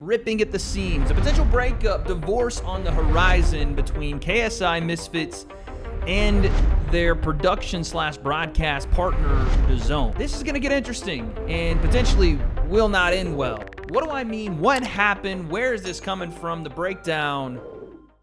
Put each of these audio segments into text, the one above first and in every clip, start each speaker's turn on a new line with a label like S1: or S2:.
S1: ripping at the seams. A potential breakup, divorce on the horizon between KSI Misfits and their production / broadcast partner, DAZN. This is going to get interesting and potentially will not end well. What do I mean? What happened? Where is this coming from? The breakdown.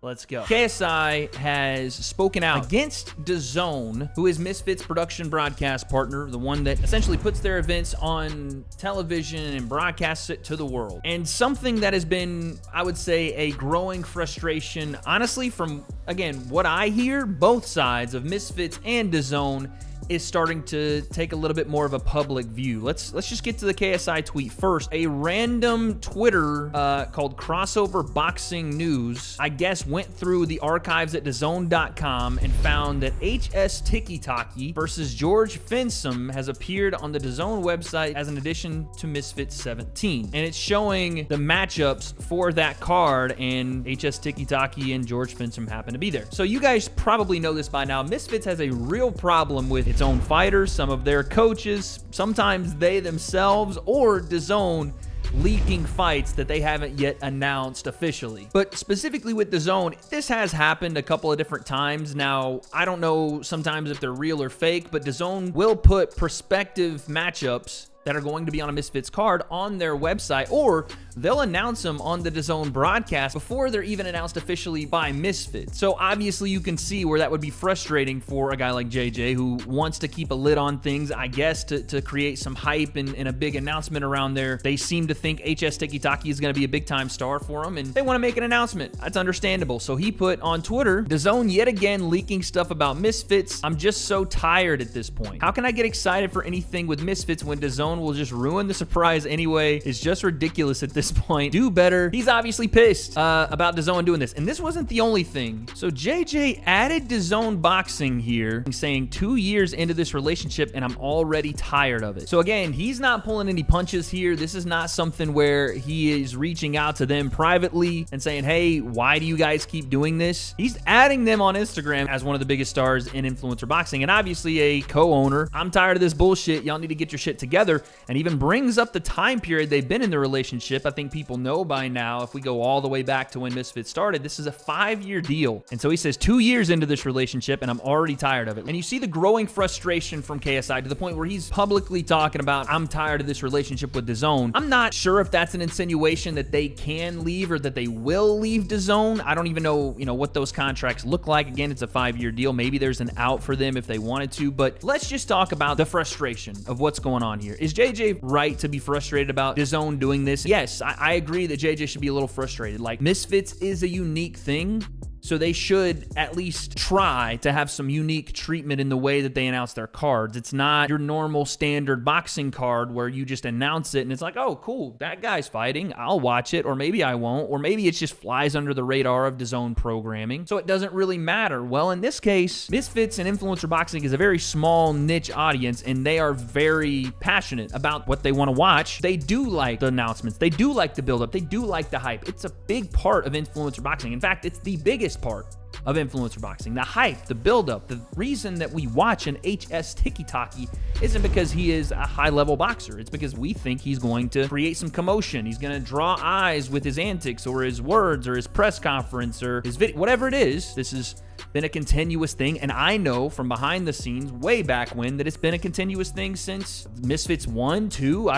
S1: Let's go. KSI has spoken out against DAZN, who is Misfits' production broadcast partner, the one that essentially puts their events on television and broadcasts it to the world. And something that has been, I would say, a growing frustration, honestly, from, again, what I hear, both sides of Misfits and DAZN, is starting to take a little bit more of a public view. Let's just get to the KSI tweet first. A random Twitter called Crossover Boxing News, I guess, went through the archives at DAZN.com and found that HS Tiki-Taki versus George Fensom has appeared on the DAZN website as an addition to Misfits 17. And it's showing the matchups for that card, and HS Tiki-Taki and George Fensom happen to be there. So you guys probably know this by now. Misfits has a real problem with its own fighters, some of their coaches, sometimes they themselves, or DAZN leaking fights that they haven't yet announced officially. But specifically with DAZN, this has happened a couple of different times. Now, I don't know sometimes if they're real or fake, but DAZN will put prospective matchups that are going to be on a Misfits card on their website, or they'll announce them on the DAZN broadcast before they're even announced officially by Misfits. So obviously you can see where that would be frustrating for a guy like JJ, who wants to keep a lid on things, I guess, to create some hype and a big announcement around there. They seem to think HS Tiki-Taki is going to be a big time star for them, and they want to make an announcement. That's understandable. So he put on Twitter, DAZN yet again leaking stuff about Misfits. I'm just so tired at this point. How can I get excited for anything with Misfits when DAZN will just ruin the surprise anyway? It's just ridiculous at this point. Do better. He's obviously pissed about DAZN doing this. And this wasn't the only thing. So JJ added DAZN Boxing here, saying 2 years into this relationship and I'm already tired of it. So again, he's not pulling any punches here. This is not something where he is reaching out to them privately and saying, hey, why do you guys keep doing this? He's adding them on Instagram as one of the biggest stars in influencer boxing, and obviously a co-owner. I'm tired of this bullshit. Y'all need to get your shit together. And even brings up the time period they've been in the relationship. I think people know by now, if we go all the way back to when Misfits started, this is a 5-year deal. And so he says 2 years into this relationship and I'm already tired of it. And you see the growing frustration from KSI to the point where he's publicly talking about, I'm tired of this relationship with DAZN. I'm not sure if that's an insinuation that they can leave or that they will leave DAZN. I don't even know, what those contracts look like. Again, it's a 5-year deal. Maybe there's an out for them if they wanted to, but let's just talk about the frustration of what's going on here. Is JJ right to be frustrated about DAZN doing this? Yes, I agree that JJ should be a little frustrated. Like, Misfits is a unique thing, so they should at least try to have some unique treatment in the way that they announce their cards. It's not your normal standard boxing card where you just announce it and it's like, oh, cool, that guy's fighting, I'll watch it, or maybe I won't, or maybe it just flies under the radar of DAZN programming, so it doesn't really matter. Well, in this case, Misfits and influencer boxing is a very small niche audience, and they are very passionate about what they want to watch. They do like the announcements. They do like the build-up. They do like the hype. It's a big part of influencer boxing. In fact, it's the biggest part of influencer boxing. The hype, the buildup, the reason that we watch an HS Tiki-Taki isn't because he is a high-level boxer. It's because we think he's going to create some commotion. He's going to draw eyes with his antics or his words or his press conference or his video, whatever it is. This has been a continuous thing, and I know from behind the scenes way back when that it's been a continuous thing since Misfits 1, 2.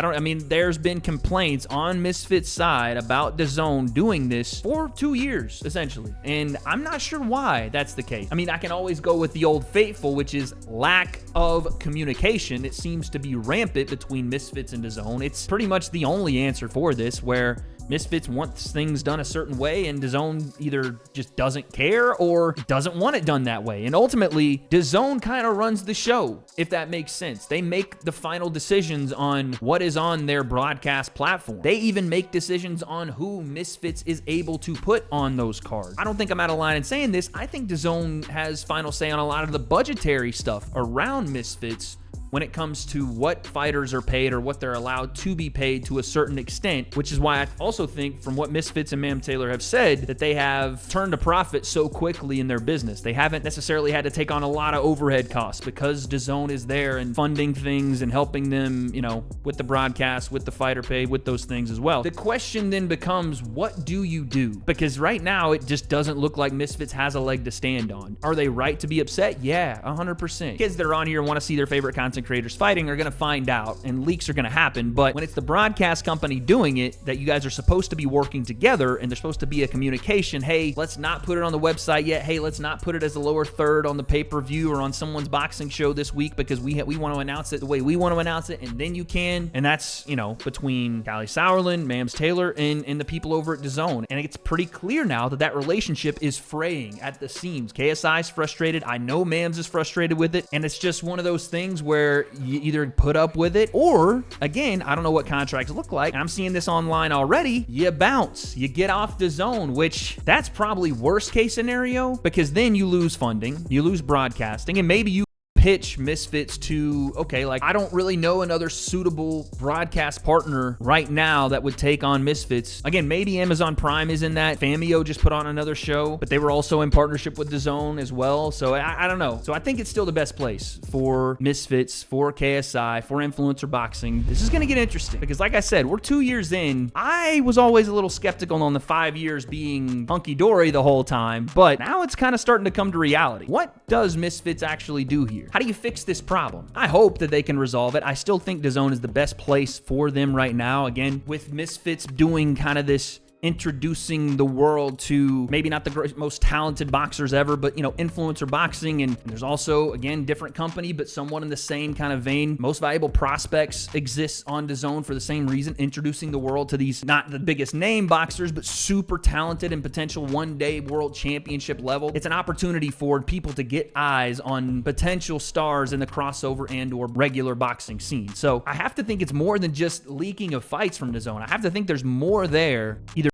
S1: There's been complaints on Misfits' side about DAZN doing this for 2 years, essentially. And I'm not sure why that's the case. I can always go with the old faithful, which is lack of communication. It seems to be rampant between Misfits and DAZN. It's pretty much the only answer for this, where Misfits wants things done a certain way, and DAZN either just doesn't care or doesn't want it done that way. And ultimately, DAZN kind of runs the show, if that makes sense. They make the final decisions on what is on their broadcast platform. They even make decisions on who Misfits is able to put on those cards. I don't think I'm out of line in saying this. I think DAZN has final say on a lot of the budgetary stuff around Misfits when it comes to what fighters are paid or what they're allowed to be paid to a certain extent, which is why I also think from what Misfits and Mam Taylor have said that they have turned a profit so quickly in their business. They haven't necessarily had to take on a lot of overhead costs because DAZN is there and funding things and helping them, you know, with the broadcast, with the fighter pay, with those things as well. The question then becomes, what do you do? Because right now it just doesn't look like Misfits has a leg to stand on. Are they right to be upset? Yeah, 100%. Kids that are on here and want to see their favorite content creators fighting are going to find out, and leaks are going to happen. But when it's the broadcast company doing it, that you guys are supposed to be working together and there's supposed to be a communication, hey, let's not put it on the website yet. Hey, let's not put it as a lower third on the pay-per-view or on someone's boxing show this week because we want to announce it the way we want to announce it, and then you can. And that's, you know, between Callie Sauerland, Mams Taylor, and the people over at DAZN. And it's pretty clear now that that relationship is fraying at the seams. KSI is frustrated. I know Mams is frustrated with it. And it's just one of those things where you either put up with it or, again, I don't know what contracts look like. I'm seeing this online already. You bounce. You get off DAZN, which that's probably worst case scenario because then you lose funding, you lose broadcasting, and maybe you pitch Misfits to, okay, like I don't really know another suitable broadcast partner right now that would take on Misfits. Again, maybe Amazon Prime is in that. Famio just put on another show, but they were also in partnership with DAZN as well. So I don't know. So I think it's still the best place for Misfits, for KSI, for influencer boxing. This is going to get interesting because like I said, we're 2 years in. I was always a little skeptical on the 5 years being hunky-dory the whole time, but now it's kind of starting to come to reality. What does Misfits actually do here? How do you fix this problem? I hope that they can resolve it. I still think DAZN is the best place for them right now. Again, with Misfits doing kind of this introducing the world to maybe not the most talented boxers ever, but, you know, influencer boxing. And there's also, again, different company, but somewhat in the same kind of vein. Most Valuable Prospects exists on DAZN for the same reason, introducing the world to these, not the biggest name boxers, but super talented and potential one-day world championship level. It's an opportunity for people to get eyes on potential stars in the crossover and or regular boxing scene. So I have to think it's more than just leaking of fights from DAZN. I have to think there's more there, either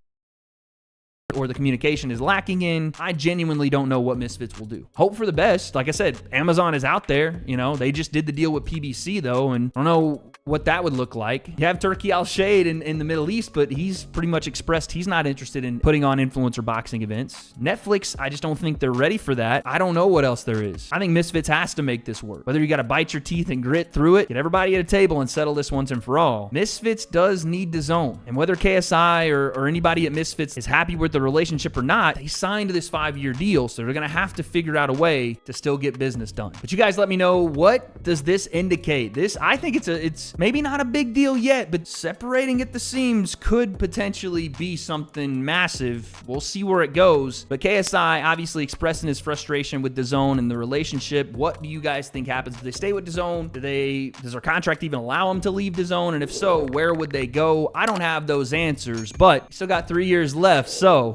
S1: or the communication is lacking in. I genuinely don't know what Misfits will do. Hope for the best. Like I said, Amazon is out there. You know, they just did the deal with PBC though, and I don't know what that would look like. You have Turkey Al-Shade in the Middle East, but he's pretty much expressed he's not interested in putting on influencer boxing events. Netflix, I just don't think they're ready for that. I don't know what else there is. I think Misfits has to make this work. Whether you got to bite your teeth and grit through it, get everybody at a table and settle this once and for all. Misfits does need DAZN. And whether KSI or anybody at Misfits is happy with the relationship or not, they signed this 5-year deal, so they're going to have to figure out a way to still get business done. But you guys let me know, what does this indicate? This, I think it's maybe not a big deal yet, but separating at the seams could potentially be something massive. We'll see where it goes. But KSI obviously expressing his frustration with DAZN and the relationship. What do you guys think happens? Do they stay with DAZN? Does their contract even allow them to leave DAZN? And if so, where would they go? I don't have those answers, but still got 3 years left, so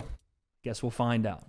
S1: guess we'll find out.